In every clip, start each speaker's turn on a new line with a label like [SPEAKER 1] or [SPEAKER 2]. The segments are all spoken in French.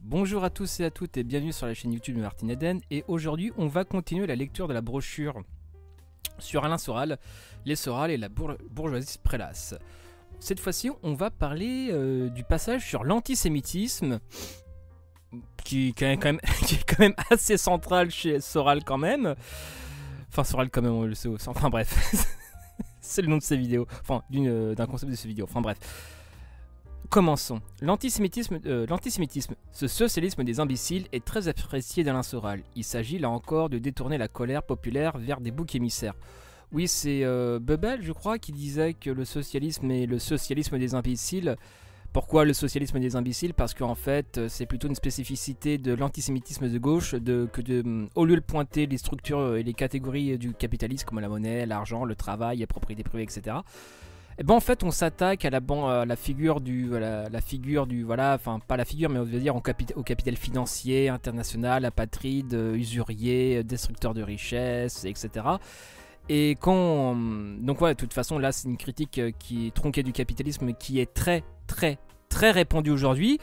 [SPEAKER 1] Bonjour à tous et à toutes et bienvenue sur la chaîne YouTube de Martin Eden. Et aujourd'hui, on va continuer la lecture de la brochure sur Alain Soral, les Soral et la bourgeoisie prélasse. Cette fois-ci, on va parler du passage sur l'antisémitisme, qui est quand même assez central chez Soral quand même. Enfin, Soral quand même, on le sait aussi. Enfin bref, c'est le nom de ses vidéos. Enfin, d'un concept de ses vidéos. Enfin bref. Commençons. L'antisémitisme, ce socialisme des imbéciles est très apprécié d'Alain Soral. Il s'agit là encore de détourner la colère populaire vers des boucs émissaires. Oui, c'est Bebel, je crois, qui disait que le socialisme est le socialisme des imbéciles. Pourquoi le socialisme des imbéciles? Parce qu'en fait, c'est plutôt une spécificité de l'antisémitisme de gauche, au lieu de pointer les structures et les catégories du capitalisme comme la monnaie, l'argent, le travail, la propriété privée, etc. Et ben en fait on s'attaque à la figure du voilà, enfin pas la figure mais on veut dire au capital financier international, apatride, usurier, destructeur de richesses, etc. Et donc voilà, de toute façon là c'est une critique qui est tronquée du capitalisme qui est très répandue aujourd'hui.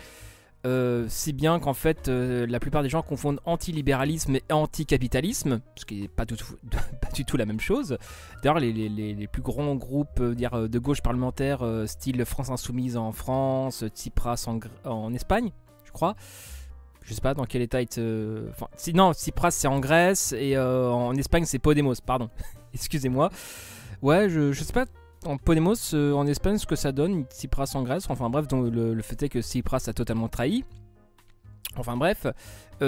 [SPEAKER 1] Si bien qu'en fait la plupart des gens confondent antilibéralisme et anticapitalisme, ce qui n'est pas du tout la même chose. D'ailleurs les plus grands groupes de gauche parlementaire, style France Insoumise en France, Tsipras en Espagne, je crois. Je sais pas dans quel état non, Tsipras c'est en Grèce et en Espagne c'est Podemos, pardon. Excusez-moi. Ouais, je sais pas en Podemos en Espagne ce que ça donne, Tsipras en Grèce, enfin bref, donc le fait est que Tsipras a totalement trahi. Enfin bref,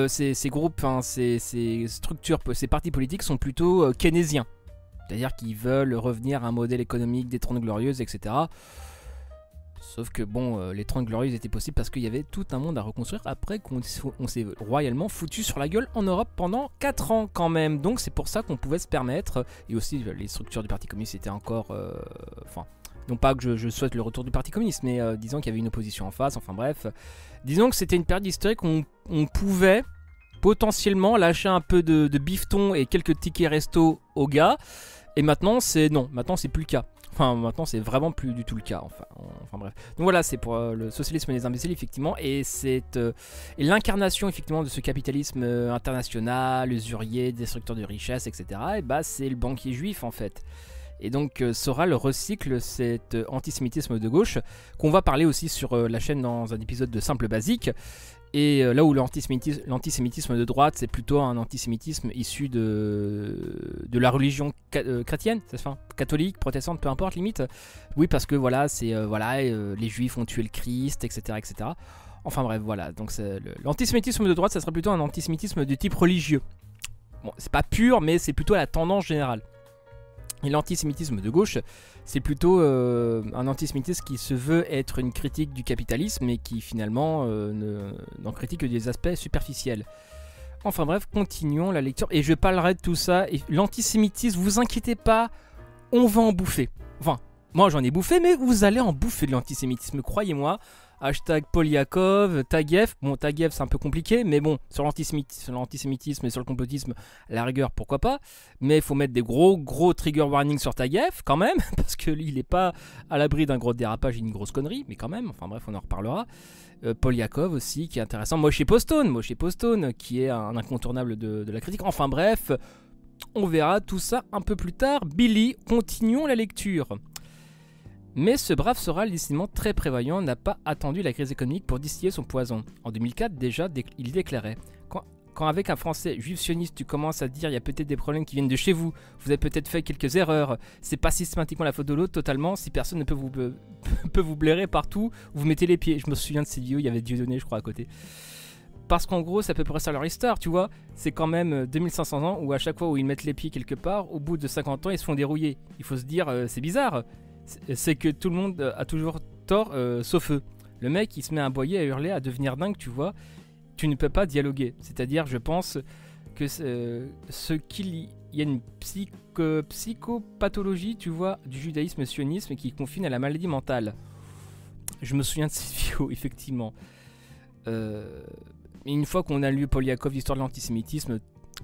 [SPEAKER 1] ces groupes, ces structures, ces partis politiques sont plutôt keynésiens. C'est-à-dire qu'ils veulent revenir à un modèle économique des 30 glorieuses, etc. Sauf que bon, les 30 glorieuses étaient possibles parce qu'il y avait tout un monde à reconstruire après qu'on s'est royalement foutu sur la gueule en Europe pendant 4 ans quand même. Donc c'est pour ça qu'on pouvait se permettre, et aussi les structures du Parti communiste étaient encore... non pas que je souhaite le retour du Parti communiste, mais disons qu'il y avait une opposition en face, enfin bref. Disons que c'était une période historique où on pouvait potentiellement lâcher un peu de bifton et quelques tickets resto aux gars. Et maintenant c'est plus le cas. Enfin, maintenant, c'est vraiment plus du tout le cas. Enfin bref. Donc voilà, c'est pour le socialisme des imbéciles, effectivement. Et c'est l'incarnation, effectivement, de ce capitalisme international, usurier, destructeur de richesses, etc. Et bah, c'est le banquier juif, en fait. Et donc, Soral recycle cet antisémitisme de gauche, qu'on va parler aussi sur la chaîne dans un épisode de Simple Basique. Et là où l'antisémitisme de droite, c'est plutôt un antisémitisme issu de la religion chrétienne, catholique, protestante, peu importe, limite. Oui, parce que voilà, c'est les juifs ont tué le Christ, etc., etc. Enfin bref, voilà. Donc l'antisémitisme de droite, ça serait plutôt un antisémitisme de type religieux. Bon, c'est pas pur, mais c'est plutôt la tendance générale. Et l'antisémitisme de gauche, c'est plutôt un antisémitisme qui se veut être une critique du capitalisme et qui finalement n'en critique que des aspects superficiels. Enfin bref, continuons la lecture. Et je parlerai de tout ça. Et l'antisémitisme, vous inquiétez pas, on va en bouffer. Enfin, moi j'en ai bouffé, mais vous allez en bouffer de l'antisémitisme, croyez-moi. Hashtag Polyakov, Taguieff. Bon, Taguieff c'est un peu compliqué, mais bon, sur l'antisémitisme et sur le complotisme, à la rigueur, pourquoi pas. Mais il faut mettre des gros trigger warning sur Taguieff, quand même, parce que lui, il n'est pas à l'abri d'un gros dérapage et une grosse connerie, mais quand même, enfin bref, on en reparlera. Polyakov aussi, qui est intéressant. Moshe Postone, qui est un incontournable de la critique. Enfin bref, on verra tout ça un peu plus tard. Billy, continuons la lecture. Mais ce brave Soral, décidément très prévoyant, n'a pas attendu la crise économique pour distiller son poison. En 2004, déjà, il déclarait « Quand avec un Français juif sioniste, tu commences à dire il y a peut-être des problèmes qui viennent de chez vous, vous avez peut-être fait quelques erreurs, c'est pas systématiquement la faute de l'autre totalement, si personne ne peut vous blairer partout, vous mettez les pieds. » Je me souviens de ces vidéos, il y avait Dieudonné, je crois, à côté. Parce qu'en gros, c'est à peu près ça leur histoire, tu vois. C'est quand même 2500 ans où à chaque fois où ils mettent les pieds quelque part, au bout de 50 ans, ils se font dérouiller. Il faut se dire, c'est bizarre. C'est que tout le monde a toujours tort, sauf eux. Le mec, il se met à aboyer, à hurler, à devenir dingue, tu vois. Tu ne peux pas dialoguer. C'est-à-dire, je pense que il y a une psychopathologie, tu vois, du judaïsme sionisme qui confine à la maladie mentale. Je me souviens de cette vidéo, effectivement. Une fois qu'on a lu Polyakov, l'histoire de l'antisémitisme,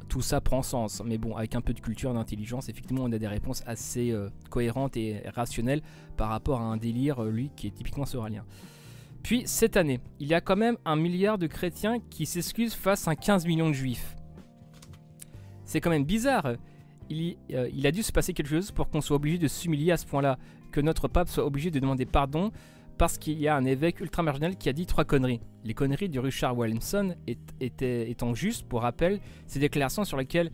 [SPEAKER 1] tout ça prend sens. Mais bon, avec un peu de culture, d'intelligence, effectivement, on a des réponses assez cohérentes et rationnelles par rapport à un délire, lui, qui est typiquement soralien. Puis cette année, il y a quand même 1 milliard de chrétiens qui s'excusent face à 15 millions de juifs. C'est quand même bizarre. Il a dû se passer quelque chose pour qu'on soit obligé de s'humilier à ce point-là, que notre pape soit obligé de demander pardon parce qu'il y a un évêque ultramarginal qui a dit 3 conneries. Les conneries de Richard Williamson étant justes, pour rappel, ces déclarations sur lesquelles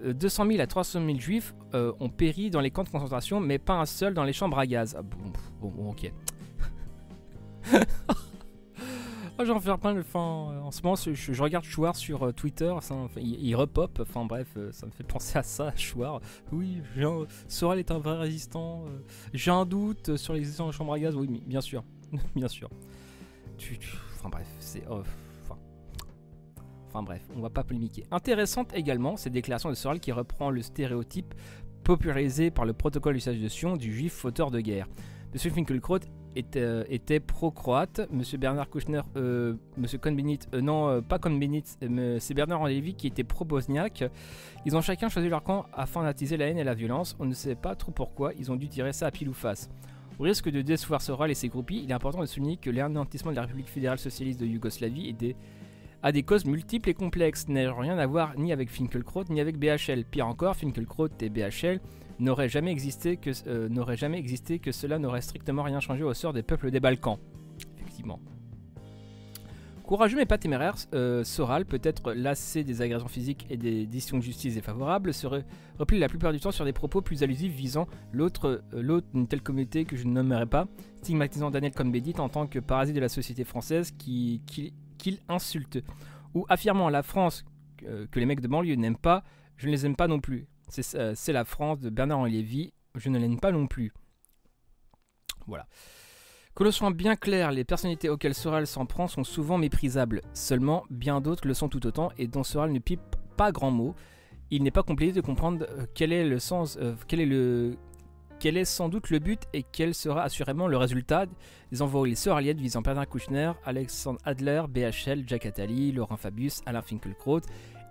[SPEAKER 1] 200 000 à 300 000 juifs ont péri dans les camps de concentration, mais pas un seul dans les chambres à gaz. Ah, bon, ok. Oh, j'en fais plein en ce moment, je regarde Chouard sur Twitter, il repop, enfin bref, ça me fait penser à ça, Chouard. Oui, Soral est un vrai résistant, j'ai un doute sur l'existence de chambre à gaz, oui, mais bien sûr, bien sûr. Enfin bref, enfin bref, on va pas polémiquer. Intéressante également, cette déclaration de Soral qui reprend le stéréotype popularisé par le protocole d'usage de Sion du juif fauteur de guerre. Monsieur Finkielkraut était pro-croate, Monsieur Bernard Kouchner, Monsieur Cohn-Bendit, non, pas Cohn-Bendit, c'est Bernard Lévy qui était pro-bosniaque. Ils ont chacun choisi leur camp afin d'attiser la haine et la violence. On ne sait pas trop pourquoi, ils ont dû tirer ça à pile ou face. Au risque de décevoir Soral et ses groupies, il est important de souligner que l'anéantissement de la République fédérale socialiste de Yougoslavie a des causes multiples et complexes, n'a rien à voir ni avec Finkielkraut ni avec BHL. Pire encore, Finkielkraut et BHL n'aurait jamais existé que cela n'aurait strictement rien changé au sort des peuples des Balkans. Effectivement. Courageux mais pas téméraire, Soral, peut-être lassé des agressions physiques et des décisions de justice défavorables, se replie la plupart du temps sur des propos plus allusifs visant l'autre d'une telle communauté que je ne nommerai pas, stigmatisant Daniel Cohn-Bendit en tant que parasite de la société française qu'il insulte, ou affirmant la France que les mecs de banlieue n'aiment pas, je ne les aime pas non plus. C'est la France de Bernard-Henri Lévy, je ne l'aime pas non plus. Voilà. Que l'on soit bien clair, les personnalités auxquelles Soral s'en prend sont souvent méprisables. Seulement, bien d'autres le sont tout autant et dont Soral ne pipe pas grand mot. Il n'est pas compliqué de comprendre quel est sans doute le but et quel sera assurément le résultat des envoyés soraliettes visant Bernard Kouchner, Alexandre Adler, BHL, Jack Attali, Laurent Fabius, Alain Finkielkraut,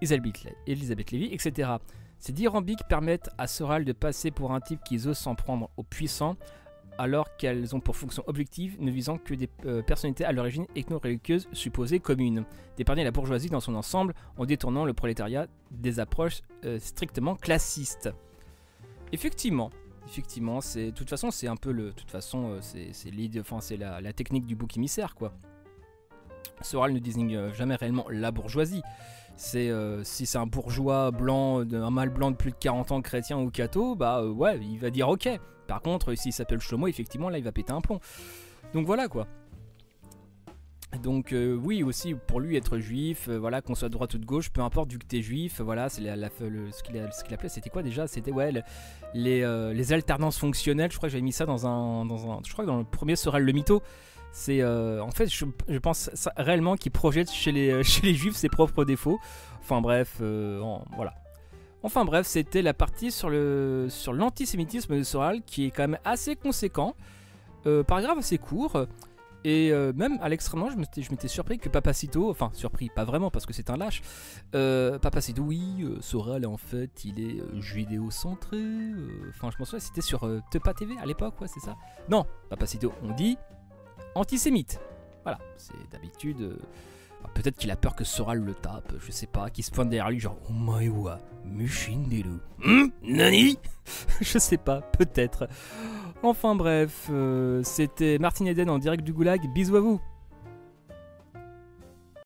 [SPEAKER 1] Elisabeth Lévy, etc. Ces dithyrambiques permettent à Soral de passer pour un type qui ose s'en prendre aux puissants, alors qu'elles ont pour fonction objective ne visant que des personnalités à l'origine ethno-religieuse supposées communes, d'épargner la bourgeoisie dans son ensemble en détournant le prolétariat des approches strictement classistes. Effectivement, de toute façon, c'est un peu c'est la technique du bouc émissaire, quoi. Soral ne désigne jamais réellement la bourgeoisie. Si c'est un bourgeois blanc, un mâle blanc de plus de 40 ans, chrétien ou catho, bah ouais, il va dire ok. Par contre, s'il s'appelle Shlomo, effectivement, là, il va péter un plomb. Donc voilà, quoi. Donc oui, aussi, pour lui, être juif, voilà, qu'on soit de droite ou de gauche, peu importe, vu que t'es juif, voilà, c'est ce qu'il appelait, c'était quoi déjà? C'était, ouais, les alternances fonctionnelles, je crois que j'avais mis ça je crois que dans le premier Soral le mytho. C'est en fait je pense réellement qu'il projette chez les juifs ses propres défauts. Enfin bref, voilà. Enfin bref, c'était la partie sur l'antisémitisme de Soral qui est quand même assez conséquent. Paragraphe assez court. Et même à l'extrêmement, je m'étais surpris que Papacito, enfin surpris, pas vraiment parce que c'est un lâche. Papacito, oui, Soral en fait il est judéo-centré. Enfin je m'en souviens, c'était sur Tepa TV à l'époque, ouais, c'est ça. Non, Papacito, on dit antisémite. Voilà, c'est d'habitude. Peut-être qu'il a peur que Soral le tape, je sais pas, qu'il se pointe derrière lui, genre Omaewa, Mushinderu. Nani. Je sais pas, peut-être. Enfin bref, c'était Martin Eden en direct du Goulag. Bisous à vous.